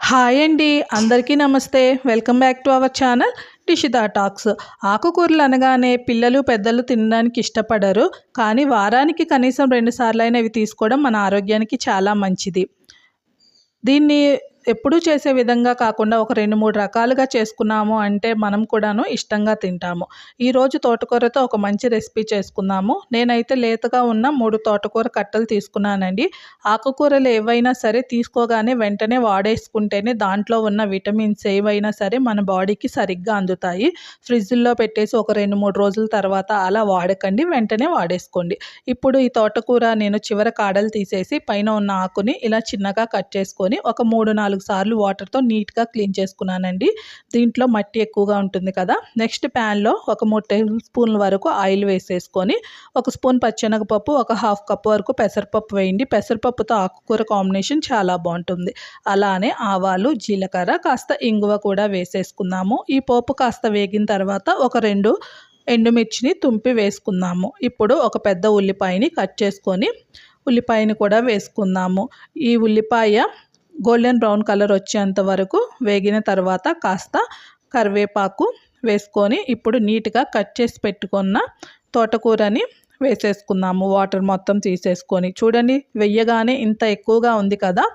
Hi అండి, అందరికీ నమస్తే. Welcome back to our channel Dishita talks. ఆకుకూరలు అనగానే పిల్లలు పెద్దలు తినడానికి ఇష్టపడరు, కానీ వారానికి కనీసం 2 సార్లైనా ఇవి తీసుకోవడం మన ఆరోగ్యానికి చాలా మంచిది. దీన్ని ఎప్పుడూ చేసే విధంగా కాకుండా ఒక 2, 3 రకాలుగా చేసుకున్నాము అంటే మనం కూడాను ఇష్టంగా తింటాము. ఈరోజు తోటకూరతో ఒక మంచి రెసిపీ చేసుకుందాము. నేనైతే లేతగా ఉన్న 3 తోటకూర కట్టలు తీసుకున్నానండి. ఆకుకూరలు ఏవైనా సరే తీసుకోగానే వెంటనే వాడేసుకుంటేనే దాంట్లో ఉన్న విటమిన్స్ ఏవైనా సరే మన బాడీకి సరిగ్గా అందుతాయి. ఫ్రిడ్జ్‌లో పెట్టేసి ఒక 2, 3 రోజుల తర్వాత అలా వాడకండి, వెంటనే వాడేసుకోండి. ఇప్పుడు ఈ తోటకూర నేను చివర కాడలు తీసేసి పైన ఉన్న ఆకుని ఇలా చిన్నగా కట్ చేసుకొని ఒక 3, 4 సార్లు వాటర్తో నీట్గా క్లీన్ చేసుకున్నానండి. దీంట్లో మట్టి ఎక్కువగా ఉంటుంది కదా. నెక్స్ట్ ప్యాన్లో ఒక 3 టేబుల్ స్పూన్ల వరకు ఆయిల్ వేసేసుకొని, ఒక స్పూన్ పచ్చెనగపప్పు, ఒక హాఫ్ కప్ వరకు పెసరపప్పు వేయండి. పెసరపప్పుతో ఆకుకూర కాంబినేషన్ చాలా బాగుంటుంది. అలానే ఆవాలు, జీలకర్ర, కాస్త ఇంగువ కూడా వేసేసుకుందాము. ఈ పోపు కాస్త వేగిన తర్వాత ఒక 2 ఎండుమిర్చిని తుంపి వేసుకుందాము. ఇప్పుడు ఒక పెద్ద ఉల్లిపాయని కట్ చేసుకొని ఉల్లిపాయని కూడా వేసుకుందాము. ఈ ఉల్లిపాయ గోల్డెన్ బ్రౌన్ కలర్ వచ్చేంత వరకు వేగిన తర్వాత కాస్త కరివేపాకు వేసుకొని ఇప్పుడు నీట్గా కట్ చేసి పెట్టుకున్న తోటకూరని వేసేసుకుందాము. వాటర్ మొత్తం తీసేసుకొని చూడండి, వెయ్యగానే ఇంత ఎక్కువగా ఉంది కదా,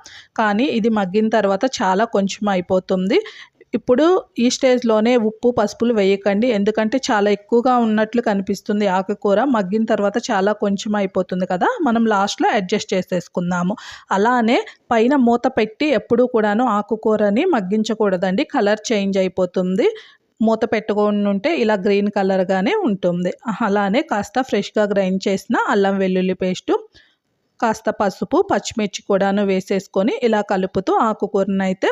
కానీ ఇది మగ్గిన తర్వాత చాలా కొంచెం అయిపోతుంది. ఇప్పుడు ఈ స్టేజ్లోనే ఉప్పు, పసుపులు వేయకండి, ఎందుకంటే చాలా ఎక్కువగా ఉన్నట్లు కనిపిస్తుంది. ఆకుకూర మగ్గిన తర్వాత చాలా కొంచెం అయిపోతుంది కదా, మనం లాస్ట్లో అడ్జస్ట్ చేసేసుకుందాము. అలానే పైన మూత పెట్టి ఎప్పుడూ కూడాను ఆకుకూరని మగ్గించకూడదండి, కలర్ చేంజ్ అయిపోతుంది. మూత పెట్టుకొని ఉంటే ఇలా గ్రీన్ కలర్గానే ఉంటుంది. అలానే కాస్త ఫ్రెష్గా గ్రైండ్ చేసిన అల్లం వెల్లుల్లి పేస్టు, కాస్త పసుపు, పచ్చిమిర్చి కూడాను వేసేసుకొని ఇలా కలుపుతూ ఆకుకూరను అయితే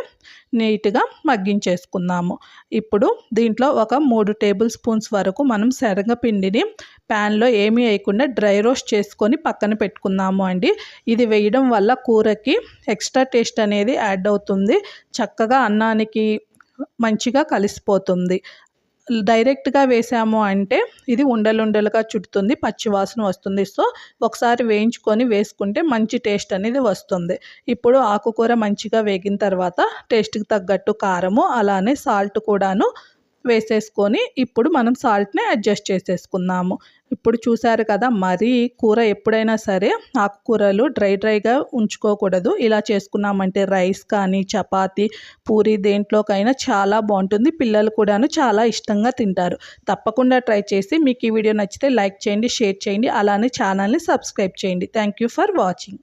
నీట్గా మగ్గించేసుకుందాము. ఇప్పుడు దీంట్లో ఒక 3 టేబుల్ స్పూన్స్ వరకు మనం శనగపిండిని ప్యాన్లో ఏమీ వేయకుండా డ్రై రోస్ట్ చేసుకొని పక్కన పెట్టుకుందాము అండి. ఇది వేయడం వల్ల కూరకి ఎక్స్ట్రా టేస్ట్ అనేది యాడ్ అవుతుంది. చక్కగా అన్నానికి మంచిగా కలిసిపోతుంది. డైరెక్ట్గా వేసాము అంటే ఇది ఉండలుండలుగా చుడుతుంది, పచ్చివాసన వస్తుంది. సో ఒకసారి వేయించుకొని వేసుకుంటే మంచి టేస్ట్ అనేది వస్తుంది. ఇప్పుడు ఆకుకూర మంచిగా వేగిన తర్వాత టేస్ట్కి తగ్గట్టు కారము, అలానే సాల్ట్ కూడాను వేసేసుకొని ఇప్పుడు మనం సాల్ట్ని అడ్జస్ట్ చేసేసుకుందాము. ఇప్పుడు చూసారు కదా, మరీ కూర ఎప్పుడైనా సరే ఆకుకూరలు డ్రైగా ఉంచుకోకూడదు. ఇలా చేసుకున్నామంటే రైస్ కానీ, చపాతీ, పూరి దేంట్లోకైనా చాలా బాగుంటుంది. పిల్లలు కూడాను చాలా ఇష్టంగా తింటారు. తప్పకుండా ట్రై చేసి మీకు ఈ వీడియో నచ్చితే లైక్ చేయండి, షేర్ చేయండి, అలానే ఛానల్ని సబ్స్క్రైబ్ చేయండి. Thank you for watching.